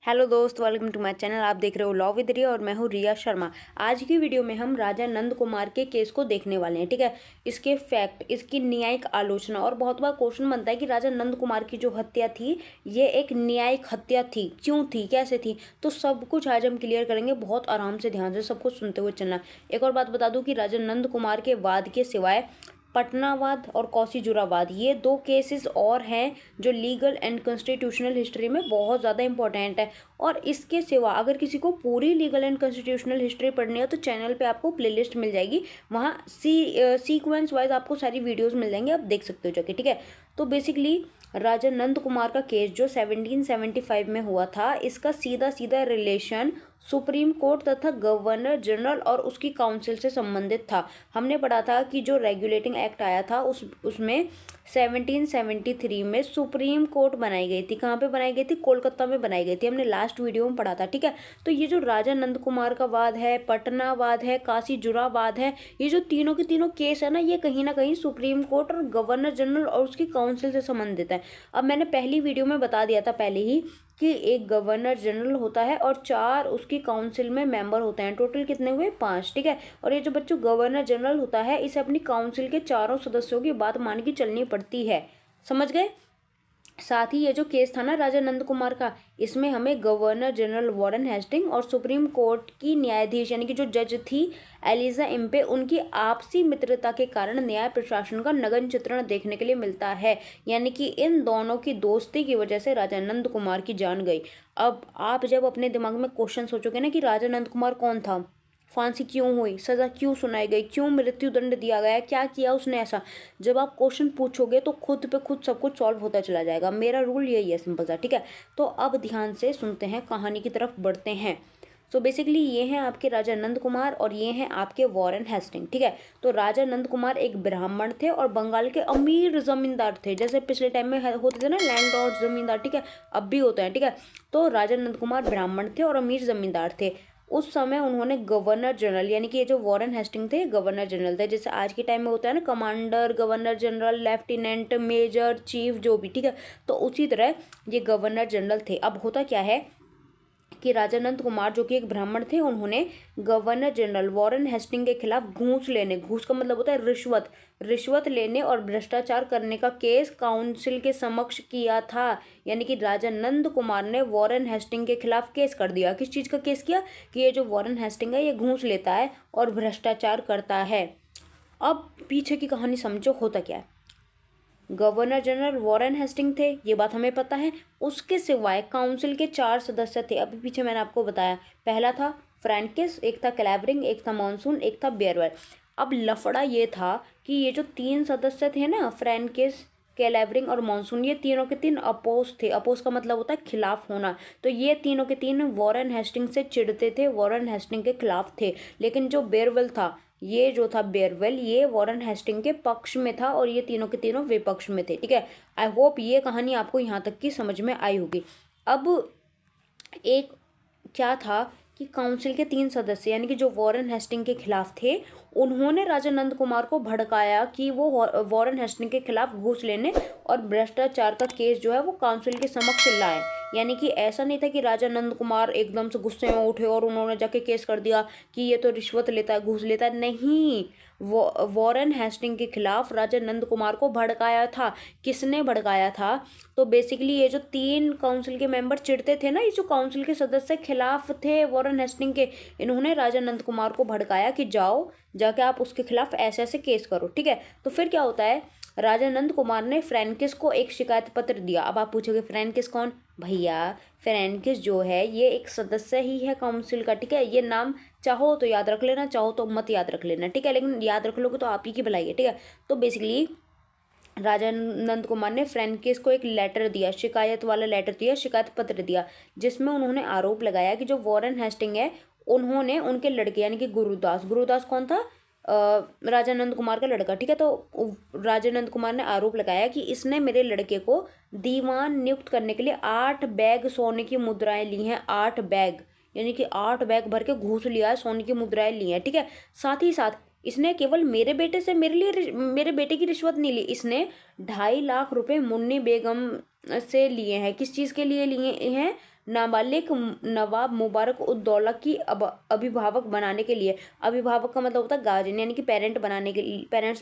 Hello दोस्त, welcome to my channel. आप देख रहे हो लॉ विद रिया और मैं हूँ रिया शर्मा। आज की वीडियो में हम राजा नंद कुमार के केस को देखने वाले हैं। ठीक है, इसके फैक्ट, इसकी न्यायिक आलोचना और बहुत बार क्वेश्चन बनता है कि राजा नंद कुमार की जो हत्या थी ये एक न्यायिक हत्या थी, क्यों थी, कैसे थी। तो सब कुछ आज हम क्लियर करेंगे। बहुत आराम से ध्यान से सब कुछ सुनते हुए चलना। एक और बात बता दूं कि राजा नंद कुमार के वाद के सिवाय पटनावाद और कौसीजुरावाद, ये दो केसेस और हैं जो लीगल एंड कॉन्स्टिट्यूशनल हिस्ट्री में बहुत ज़्यादा इंपॉर्टेंट है। और इसके सिवा अगर किसी को पूरी लीगल एंड कॉन्स्टिट्यूशनल हिस्ट्री पढ़नी है तो चैनल पे आपको प्लेलिस्ट मिल जाएगी, वहाँ सीक्वेंस वाइज आपको सारी वीडियोस मिल जाएंगे, आप देख सकते हो जाके। ठीक है, तो बेसिकली राजा नंद कुमार का केस जो 1775 में हुआ था, इसका सीधा सीधा रिलेशन सुप्रीम कोर्ट तथा गवर्नर जनरल और उसकी काउंसिल से संबंधित था। हमने पढ़ा था कि जो रेगुलेटिंग एक्ट आया था उसमें 1773 में सुप्रीम कोर्ट बनाई गई थी। कहाँ पे बनाई गई थी? कोलकाता में बनाई गई थी। हमने लास्ट वीडियो में पढ़ा था। ठीक है, तो ये जो राजा नंद कुमार का वाद है, पटना वाद है, कासीजुरा वाद है, ये जो तीनों के तीनों केस है ना, ये कहीं ना कहीं सुप्रीम कोर्ट और गवर्नर जनरल और उसकी काउंसिल से संबंधित है। अब मैंने पहली वीडियो में बता दिया था पहले ही कि एक गवर्नर जनरल होता है और 4 उसकी काउंसिल में मेंबर होते हैं। टोटल कितने हुए? 5। ठीक है, और ये जो बच्चों गवर्नर जनरल होता है, इसे अपनी काउंसिल के चारों सदस्यों की बात मान के चलनी पड़ती है। समझ गए? साथ ही ये जो केस था ना राजा नंद कुमार का, इसमें हमें गवर्नर जनरल वॉरेन हेस्टिंग और सुप्रीम कोर्ट की न्यायाधीश यानी कि जो जज थी एलिजा इम्पे, उनकी आपसी मित्रता के कारण न्याय प्रशासन का नग्न चित्रण देखने के लिए मिलता है। यानी कि इन दोनों की दोस्ती की वजह से राजा नंद कुमार की जान गई। अब आप जब अपने दिमाग में क्वेश्चन सोचोगे ना कि राजा नंद कुमार कौन था, फांसी क्यों हुई, सजा क्यों सुनाई गई, क्यों मृत्यु दंड दिया गया, क्या किया उसने ऐसा, जब आप क्वेश्चन पूछोगे तो खुद पे खुद सब कुछ सॉल्व होता चला जाएगा। मेरा रूल यही है, सिंपल सा। ठीक है, तो अब ध्यान से सुनते हैं, कहानी की तरफ बढ़ते हैं। तो बेसिकली ये हैं आपके राजा नंद कुमार और ये हैं आपके वॉरेन हेस्टिंग। ठीक है, तो राजा नंद कुमार एक ब्राह्मण थे और बंगाल के अमीर जमींदार थे। जैसे पिछले टाइम में होते थे ना लैंड लॉर्ड जमींदार, ठीक है, अब भी होते हैं। ठीक है, तो राजा नंद कुमार ब्राह्मण थे और अमीर जमींदार थे। उस समय उन्होंने गवर्नर जनरल यानी कि ये जो वॉरेन हेस्टिंग थे गवर्नर जनरल थे। जैसे आज के टाइम में होता है ना commander, governor general, lieutenant, major, chief, जो भी। ठीक है, तो उसी तरह ये गवर्नर जनरल थे। अब होता क्या है कि राजा नंद कुमार जो कि एक ब्राह्मण थे, उन्होंने गवर्नर जनरल वॉरेन हेस्टिंग के खिलाफ घूस लेने, घूस का मतलब होता है रिश्वत लेने और भ्रष्टाचार करने का केस काउंसिल के समक्ष किया था। यानी कि राजा नंद कुमार ने वॉरेन हेस्टिंग के खिलाफ केस कर दिया। किस चीज़ का केस किया? कि ये जो वॉरेन हेस्टिंग है ये घूस लेता है और भ्रष्टाचार करता है। अब पीछे की कहानी समझो, होता क्या है। गवर्नर जनरल वॉरेन हेस्टिंग थे, ये बात हमें पता है। उसके सिवाय काउंसिल के 4 सदस्य थे। अभी पीछे मैंने आपको बताया, पहला था फ्रैंकिस, एक था क्लैवरिंग, एक था मॉनसून, एक था बेयरवेल। अब लफड़ा ये था कि ये जो 3 सदस्य थे ना, फ्रैंकिस, क्लैवरिंग और मॉनसून, ये तीनों के 3 अपोज थे। अपोज का मतलब होता है खिलाफ होना। तो ये तीनों के 3 वॉरेन हेस्टिंग से चिढ़ते थे, वॉरेन हेस्टिंग के खिलाफ थे। लेकिन जो बेयरवेल था, ये जो था बेयरवेल, ये वॉरेन हेस्टिंग के पक्ष में था और ये तीनों के तीनों विपक्ष में थे। ठीक है, आई होप ये कहानी आपको यहाँ तक की समझ में आई होगी। अब एक क्या था कि काउंसिल के 3 सदस्य यानी कि जो वॉरेन हेस्टिंग के खिलाफ थे, उन्होंने राजा नंद कुमार को भड़काया कि वो वॉरेन हेस्टिंग के खिलाफ घूस लेने और भ्रष्टाचार का केस जो है वो काउंसिल के समक्ष लाए। यानी कि ऐसा नहीं था कि राजा नंद कुमार एकदम से गुस्से में उठे और उन्होंने जाके केस कर दिया कि ये तो रिश्वत लेता है, घूस लेता है। नहीं, वॉरेन हेस्टिंग के खिलाफ राजा नंद कुमार को भड़काया था। किसने भड़काया था? तो बेसिकली ये जो 3 काउंसिल के मेंबर चिढ़ते थे ना, ये जो काउंसिल के सदस्य खिलाफ थे वॉरेन हेस्टिंग के, इन्होंने राजा नंद कुमार को भड़काया कि जाओ जाके आप उसके खिलाफ ऐसे ऐसे केस करो। ठीक है, तो फिर क्या होता है, राजा नंद कुमार ने फ्रैंकिस को एक शिकायत पत्र दिया। अब आप पूछोगे फ्रैंकिस कौन? भैया फ्रैंकिस जो है ये एक सदस्य ही है काउंसिल का। ठीक है, ये नाम चाहो तो याद रख लेना, चाहो तो मत याद रख लेना। ठीक है, लेकिन याद रख लोगे तो आप ही की भलाई है। ठीक है, तो बेसिकली राजा नंद कुमार ने फ्रैंकिस को एक लेटर दिया, शिकायत वाला लेटर दिया, शिकायत पत्र दिया, जिसमें उन्होंने आरोप लगाया कि जो वॉरेन हेस्टिंग है उन्होंने उनके लड़के यानी कि गुरुदास कौन था? राजा नंद कुमार का लड़का। ठीक है, तो राजा नंद कुमार ने आरोप लगाया कि इसने मेरे लड़के को दीवान नियुक्त करने के लिए 8 बैग सोने की मुद्राएं ली हैं। 8 बैग यानी कि 8 बैग भर के घूस लिया है, सोने की मुद्राएं ली हैं। ठीक है, साथ ही साथ इसने केवल मेरे बेटे से मेरे बेटे की रिश्वत नहीं ली, इसने 2.5 लाख रुपए मुन्नी बेगम से लिए हैं। किस चीज़ के लिए लिए हैं? नाबालिग नवाब मुबारक उद्दौला की अभिभावक बनाने के लिए, अभिभावक का मतलब होता है गार्जियन यानी कि पेरेंट्स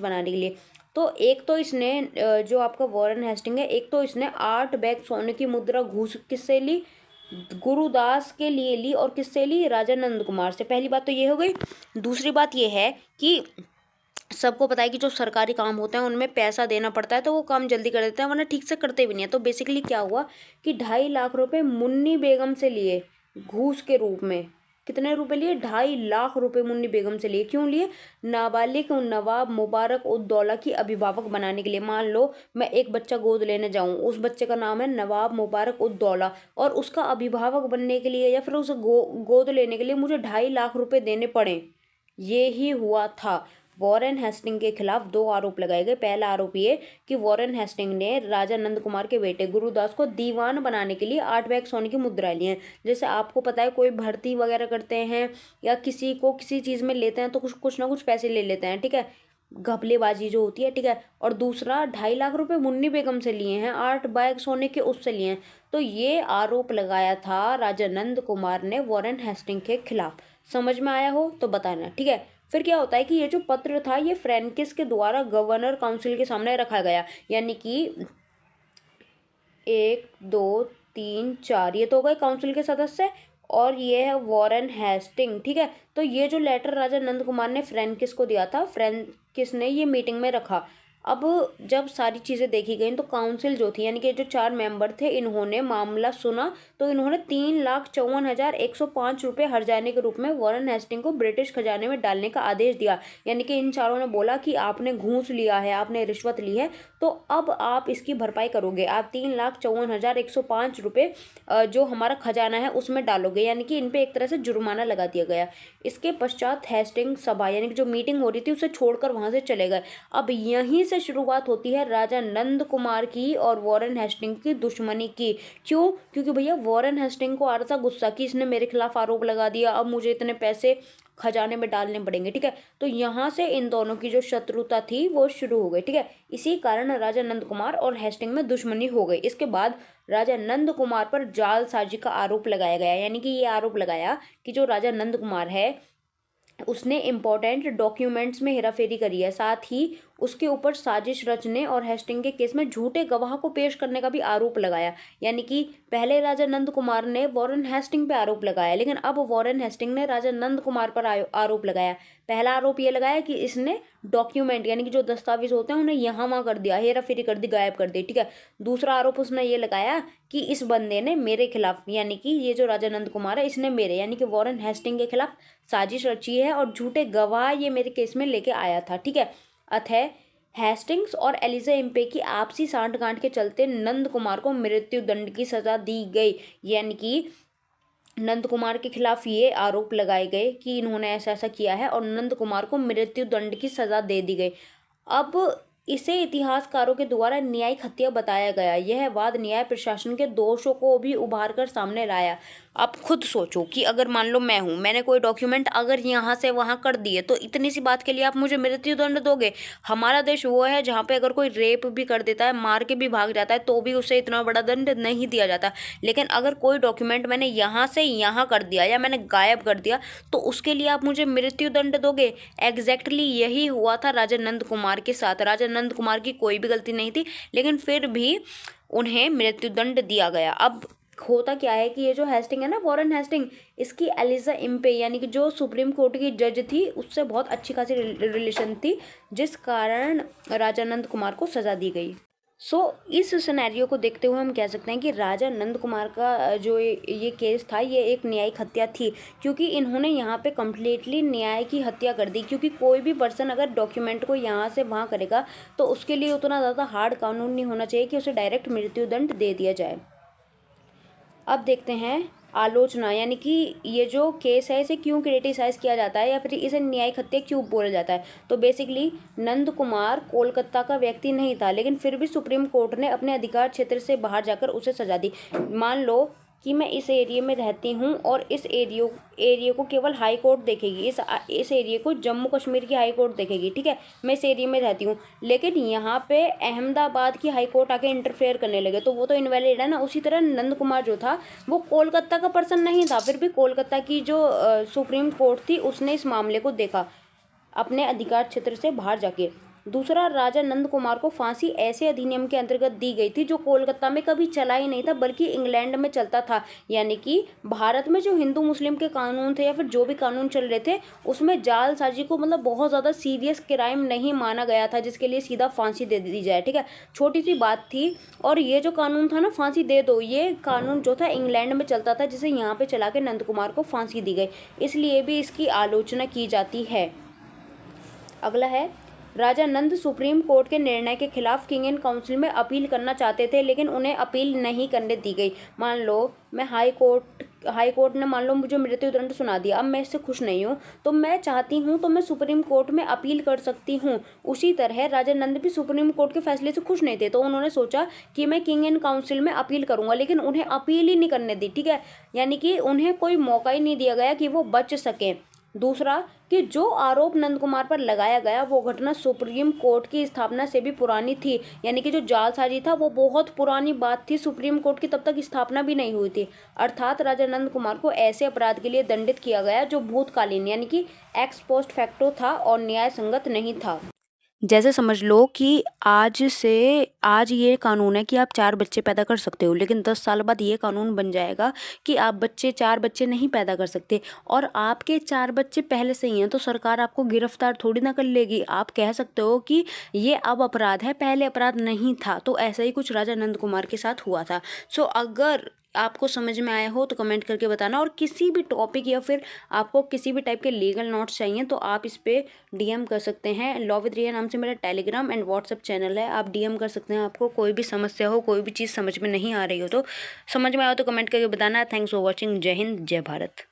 बनाने के लिए। तो एक तो इसने जो आपका वॉरेन हेस्टिंग है, एक तो इसने 8 बैग सोने की मुद्रा घूस किससे ली, गुरुदास के लिए ली, और किससे ली, राजा नंद कुमार से। पहली बात तो ये हो गई। दूसरी बात ये है कि सबको पता है कि जो सरकारी काम होते हैं उनमें पैसा देना पड़ता है तो वो काम जल्दी कर देते हैं, वरना ठीक से करते भी नहीं है। तो बेसिकली क्या हुआ कि 2.5 लाख रुपए मुन्नी बेगम से लिए घूस के रूप में। कितने रुपए लिए, 2.5 लाख रुपए मुन्नी बेगम से लिए। क्यों लिए, नाबालिग नवाब मुबारक उद्दौला की अभिभावक बनाने के लिए। मान लो मैं एक बच्चा गोद लेने जाऊं, उस बच्चे का नाम है नवाब मुबारक उद्दौला, और उसका अभिभावक बनने के लिए या फिर उसे गोद लेने के लिए मुझे 2.5 लाख रुपए देने पड़े। ये ही हुआ था। वॉरेन हेस्टिंग के खिलाफ 2 आरोप लगाए गए। पहला आरोप ये कि वॉरेन हेस्टिंग ने राजा नंद कुमार के बेटे गुरुदास को दीवान बनाने के लिए 8 बैग सोने की मुद्रा ली है। जैसे आपको पता है कोई भर्ती वगैरह करते हैं या किसी को किसी चीज़ में लेते हैं तो कुछ ना कुछ पैसे ले लेते हैं, ठीक है, घपलेबाजी जो होती है, ठीक है। और दूसरा 2.5 लाख रुपए मुन्नी बेगम से लिए हैं, 8 बैग सोने के उससे लिए हैं। तो ये आरोप लगाया था राजा नंद कुमार ने वॉरेन हेस्टिंग के खिलाफ। समझ में आया हो तो बताना, ठीक है। फिर क्या होता है कि ये जो पत्र था ये फ्रैंकिस के द्वारा गवर्नर काउंसिल के सामने रखा गया, यानी कि 1 2 3 4 ये तो हो गए काउंसिल के सदस्य, और ये है वॉरेन हेस्टिंग, ठीक है। तो ये जो लेटर राजा नंद कुमार ने फ्रैंकिस को दिया था, फ्रैंकिस ने ये मीटिंग में रखा। अब जब सारी चीज़ें देखी गई तो काउंसिल जो थी यानी कि जो 4 मेंबर थे, इन्होंने मामला सुना तो इन्होंने 3,54,105 रुपये हर्जाने के रूप में वॉरेन हेस्टिंग को ब्रिटिश खजाने में डालने का आदेश दिया। यानी कि इन चारों ने बोला कि आपने घूस लिया है, आपने रिश्वत ली है, तो अब आप इसकी भरपाई करोगे, आप 3,54,105 रुपये जो हमारा खजाना है उसमें डालोगे। यानी कि इन पे एक तरह से जुर्माना लगा दिया गया। इसके पश्चात हेस्टिंग सभा यानी कि जो मीटिंग हो रही थी उसे छोड़कर वहां से चले गए। अब यहीं से शुरुआत होती है राजा नंद कुमार की और वॉरेन हेस्टिंग की दुश्मनी की। क्यों, क्योंकि भैया वॉरेन हेस्टिंग को आ रहा था गुस्सा कि इसने मेरे खिलाफ आरोप लगा दिया, अब मुझे इतने पैसे खजाने में डालने पड़ेंगे, ठीक है। तो यहाँ से इन दोनों की जो शत्रुता थी वो शुरू हो गई, ठीक है। इसी कारण राजा नंद कुमार और हेस्टिंग में दुश्मनी हो गई। इसके बाद राजा नंद कुमार पर जालसाजी का आरोप लगाया गया, यानी कि ये आरोप लगाया कि जो राजा नंद कुमार है उसने इम्पोर्टेंट डॉक्यूमेंट्स में हेराफेरी करी है, साथ ही उसके ऊपर साजिश रचने और हेस्टिंग के केस में झूठे गवाह को पेश करने का भी आरोप लगाया। यानी कि पहले राजा नंद कुमार ने वॉरेन हेस्टिंग पे आरोप लगाया, लेकिन अब वॉरेन हेस्टिंग ने राजा नंद कुमार पर आरोप लगाया। पहला आरोप ये लगाया कि इसने डॉक्यूमेंट यानी कि जो दस्तावेज होते हैं उन्हें यहाँ वहाँ कर दिया, हेराफेरी कर दी, गायब कर दी, ठीक है। दूसरा आरोप उसने ये लगाया कि इस बंदे ने मेरे खिलाफ यानी कि ये जो राजा नंद कुमार है इसने मेरे यानी कि वॉरेन हेस्टिंग के खिलाफ साजिश रची है और झूठे गवाह ये मेरे केस में लेके आया था, ठीक है। अतः हेस्टिंग्स और एलिजा इम्पे की आपसी सांठगांठ के चलते नंद कुमार को मृत्यु दंड की सजा दी गई। यानी कि नंद कुमार के खिलाफ ये आरोप लगाए गए कि इन्होंने ऐसा ऐसा किया है और नंद कुमार को मृत्यु दंड की सजा दे दी गई। अब इसे इतिहासकारों के द्वारा न्यायिक हत्या बताया गया। यह वाद न्याय प्रशासन के दोषों को भी उभार कर सामने लाया। आप खुद सोचो कि अगर मान लो मैं हूँ, मैंने कोई डॉक्यूमेंट अगर यहाँ से वहाँ कर दिए तो इतनी सी बात के लिए आप मुझे मृत्यु दंड दोगे। हमारा देश वो है जहाँ पे अगर कोई रेप भी कर देता है, मार के भी भाग जाता है, तो भी उसे इतना बड़ा दंड नहीं दिया जाता। लेकिन अगर कोई डॉक्यूमेंट मैंने यहाँ से यहाँ कर दिया या मैंने गायब कर दिया तो उसके लिए आप मुझे मृत्यु दंड दोगे। एग्जैक्टली यही हुआ था राजा नंद कुमार के साथ। राजा नंद कुमार की कोई भी गलती नहीं थी, लेकिन फिर भी उन्हें मृत्यु दंड दिया गया। अब होता क्या है कि ये जो हेस्टिंग है ना, वॉरेन हेस्टिंग, इसकी एलिजा इम्पे यानी कि जो सुप्रीम कोर्ट की जज थी उससे बहुत अच्छी खासी रिलेशन थी, जिस कारण राजा नंद कुमार को सजा दी गई। इस सिनेरियो को देखते हुए हम कह सकते हैं कि राजा नंद कुमार का जो ये केस था ये एक न्यायिक हत्या थी, क्योंकि इन्होंने यहाँ पे कम्प्लीटली न्याय की हत्या कर दी। क्योंकि कोई भी पर्सन अगर डॉक्यूमेंट को यहाँ से वहाँ करेगा तो उसके लिए उतना ज़्यादा हार्ड कानून नहीं होना चाहिए कि उसे डायरेक्ट मृत्युदंड दे दिया जाए। अब देखते हैं आलोचना, यानी कि ये जो केस है इसे क्यों क्रिटिसाइज किया जाता है या फिर इसे न्यायिक हत्या क्यों बोला जाता है। तो बेसिकली नंद कुमार कोलकाता का व्यक्ति नहीं था, लेकिन फिर भी सुप्रीम कोर्ट ने अपने अधिकार क्षेत्र से बाहर जाकर उसे सजा दी। मान लो कि मैं इस एरिया में रहती हूँ और इस एरिया को केवल हाई कोर्ट देखेगी, इस एरिया को जम्मू कश्मीर की हाई कोर्ट देखेगी, ठीक है, मैं इस एरिया में रहती हूँ। लेकिन यहाँ पे अहमदाबाद की हाई कोर्ट आके इंटरफेयर करने लगे तो वो तो इनवैलिड है ना। उसी तरह नंद कुमार जो था वो कोलकाता का पर्सन नहीं था, फिर भी कोलकाता की जो सुप्रीम कोर्ट थी उसने इस मामले को देखा अपने अधिकार क्षेत्र से बाहर जाके। दूसरा, राजा नंद कुमार को फांसी ऐसे अधिनियम के अंतर्गत दी गई थी जो कोलकाता में कभी चला ही नहीं था बल्कि इंग्लैंड में चलता था। यानी कि भारत में जो हिंदू मुस्लिम के कानून थे या फिर जो भी कानून चल रहे थे उसमें जालसाजी को मतलब बहुत ज़्यादा सीरियस क्राइम नहीं माना गया था जिसके लिए सीधा फांसी दे दी जाए, ठीक है, छोटी सी बात थी। और ये जो कानून था ना, फांसी दे दो, ये कानून जो था इंग्लैंड में चलता था जिसे यहाँ पे चला के नंद कुमार को फांसी दी गई, इसलिए भी इसकी आलोचना की जाती है। अगला है, राजा नंद सुप्रीम कोर्ट के निर्णय के खिलाफ किंग एंड काउंसिल में अपील करना चाहते थे लेकिन उन्हें अपील नहीं करने दी गई। मान लो मैं हाई कोर्ट ने मान लो मुझे मृत्यु दंड सुना दिया, अब मैं इससे खुश नहीं हूँ तो मैं चाहती हूँ तो मैं सुप्रीम कोर्ट में अपील कर सकती हूँ। उसी तरह राजा नंद भी सुप्रीम कोर्ट के फैसले से खुश नहीं थे तो उन्होंने सोचा कि मैं किंग एंड काउंसिल में अपील करूंगा, लेकिन उन्हें अपील ही नहीं करने दी, ठीक है, यानी कि उन्हें कोई मौका ही नहीं दिया गया कि वो बच सकें। दूसरा, कि जो आरोप नंद कुमार पर लगाया गया वो घटना सुप्रीम कोर्ट की स्थापना से भी पुरानी थी, यानी कि जो जालसाजी था वो बहुत पुरानी बात थी, सुप्रीम कोर्ट की तब तक स्थापना भी नहीं हुई थी। अर्थात राजा नंद कुमार को ऐसे अपराध के लिए दंडित किया गया जो भूतकालीन यानी कि एक्स पोस्ट फैक्टो था और न्याय संगत नहीं था। जैसे समझ लो कि आज ये कानून है कि आप 4 बच्चे पैदा कर सकते हो, लेकिन 10 साल बाद ये कानून बन जाएगा कि आप 4 बच्चे नहीं पैदा कर सकते और आपके 4 बच्चे पहले से ही हैं तो सरकार आपको गिरफ्तार थोड़ी ना कर लेगी। आप कह सकते हो कि ये अब अपराध है, पहले अपराध नहीं था। तो ऐसा ही कुछ राजा नंद कुमार के साथ हुआ था। सो अगर आपको समझ में आया हो तो कमेंट करके बताना, और किसी भी टॉपिक या फिर आपको किसी भी टाइप के लीगल नोट्स चाहिए तो आप इस पे डीएम कर सकते हैं। लॉ विद रिया नाम से मेरा टेलीग्राम एंड व्हाट्सएप चैनल है, आप डीएम कर सकते हैं। आपको कोई भी समस्या हो, कोई भी चीज़ समझ में नहीं आ रही हो तो कमेंट करके बताना। Thanks for watching. जय हिंद, जय भारत।